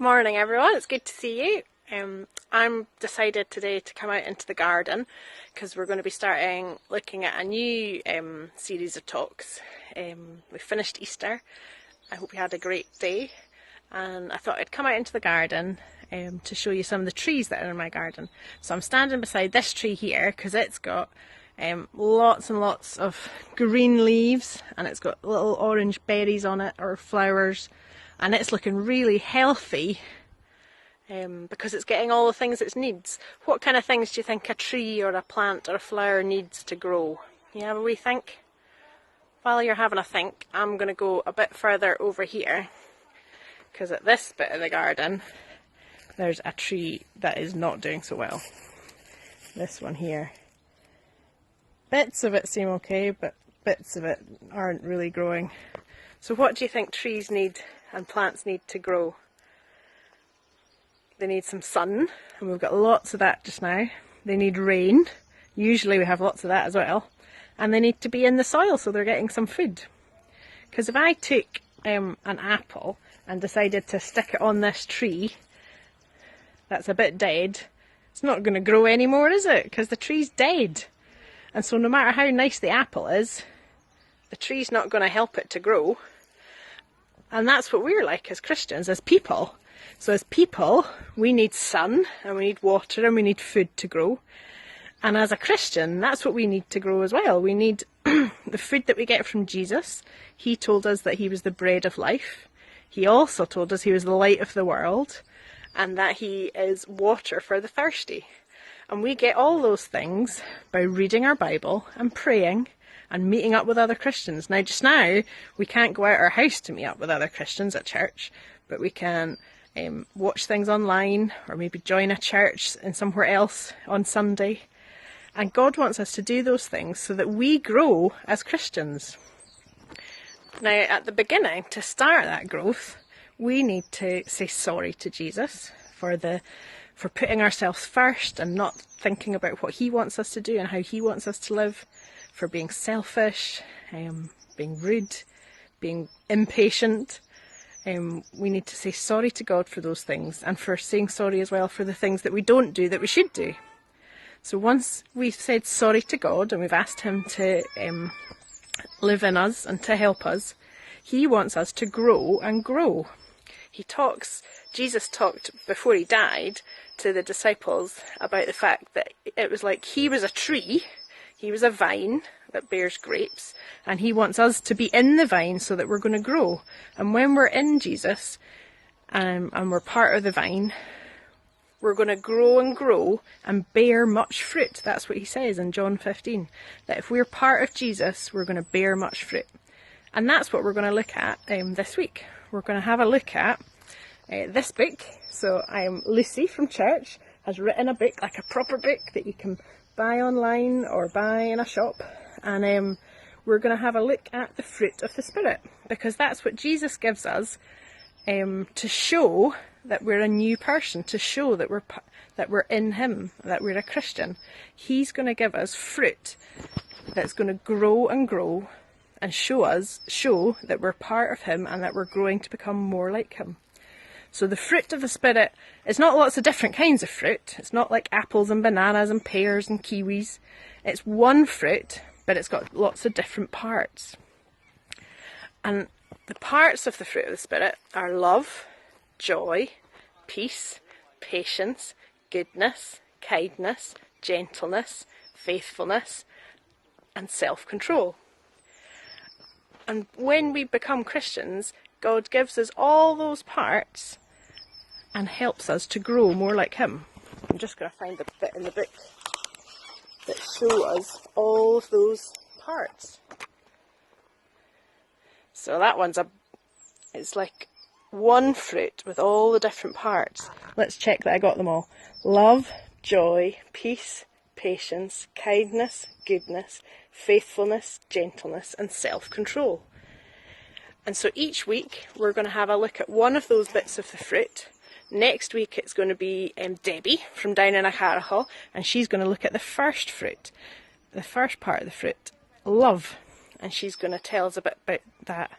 Morning everyone, it's good to see you. I'm decided today to come out into the garden because we're going to be starting looking at a new series of talks. We finished Easter. I hope you had a great day, and I thought I'd come out into the garden to show you some of the trees that are in my garden. So I'm standing beside this tree here because it's got lots and lots of green leaves, and it's got little orange berries on it, or flowers, and it's looking really healthy because it's getting all the things it needs. What kind of things do you think a tree or a plant or a flower needs to grow? You have a wee think? While you're having a think, I'm going to go a bit further over here, because at this bit of the garden there's a tree that is not doing so well. This one here. Bits of it seem okay, but bits of it aren't really growing. So what do you think trees need and plants need to grow? They need some sun, and we've got lots of that just now. They need rain. Usually we have lots of that as well. And they need to be in the soil so they're getting some food. Because if I took an apple and decided to stick it on this tree that's a bit dead, it's not going to grow anymore, is it? Because the tree's dead. And so no matter how nice the apple is, the tree's not going to help it to grow. And that's what we're like as Christians, as people. So as people, we need sun, and we need water, and we need food to grow. And as a Christian, that's what we need to grow as well. We need the food that we get from Jesus. He told us that he was the bread of life. He also told us he was the light of the world, and that he is water for the thirsty. And we get all those things by reading our Bible and praying and meeting up with other Christians. Now, just now, we can't go out our house to meet up with other Christians at church, but we can watch things online, or maybe join a church in somewhere else on Sunday. And God wants us to do those things so that we grow as Christians. Now, at the beginning, to start that growth, we need to say sorry to Jesus for putting ourselves first and not thinking about what he wants us to do and how he wants us to live, for being selfish, being rude, being impatient. We need to say sorry to God for those things, and for saying sorry as well for the things that we don't do that we should do. So once we've said sorry to God and we've asked him to live in us and to help us, he wants us to grow and grow. Jesus talked before he died to the disciples about the fact that it was like he was a tree, he was a vine that bears grapes, and he wants us to be in the vine so that we're going to grow. And when we're in Jesus and we're part of the vine, we're going to grow and bear much fruit. That's what he says in John 15, that if we're part of Jesus, we're going to bear much fruit. And that's what we're going to look at this week. We're going to have a look at this book. So Lucy from church has written a book, like a proper book that you can buy online or buy in a shop. And we're going to have a look at the fruit of the Spirit, because that's what Jesus gives us to show that we're a new person, to show that we're in him, that we're a Christian. He's going to give us fruit that's going to grow and grow and show that we're part of him and that we're growing to become more like him. So the fruit of the Spirit is not lots of different kinds of fruit. It's not like apples and bananas and pears and kiwis. It's one fruit, but it's got lots of different parts. And the parts of the fruit of the Spirit are love, joy, peace, patience, goodness, kindness, gentleness, faithfulness, and self-control. And when we become Christians, God gives us all those parts and helps us to grow more like him. I'm just going to find the bit in the book that shows us all of those parts. So that one's it's like one fruit with all the different parts. Let's check that I got them all. Love, joy, peace, patience, kindness, goodness, faithfulness, gentleness, and self-control. And so each week we're going to have a look at one of those bits of the fruit. Next week it's going to be Debbie from down in Acharacha, and she's going to look at the first fruit, the first part of the fruit, love, and she's going to tell us a bit about that.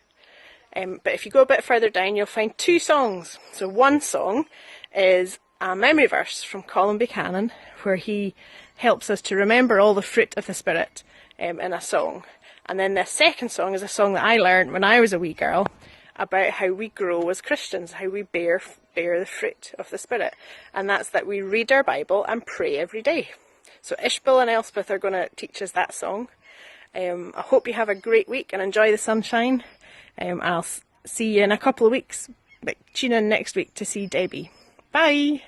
But if you go a bit further down, you'll find 2 songs. So one song is a memory verse from Colin Buchanan, where he helps us to remember all the fruit of the Spirit in a song. And then the second song is a song that I learned when I was a wee girl, about how we grow as Christians, how we bear the fruit of the Spirit. And that's that we read our Bible and pray every day. So Ishbel and Elspeth are going to teach us that song. I hope you have a great week and enjoy the sunshine. I'll see you in a couple of weeks. But tune in next week to see Debbie. Bye!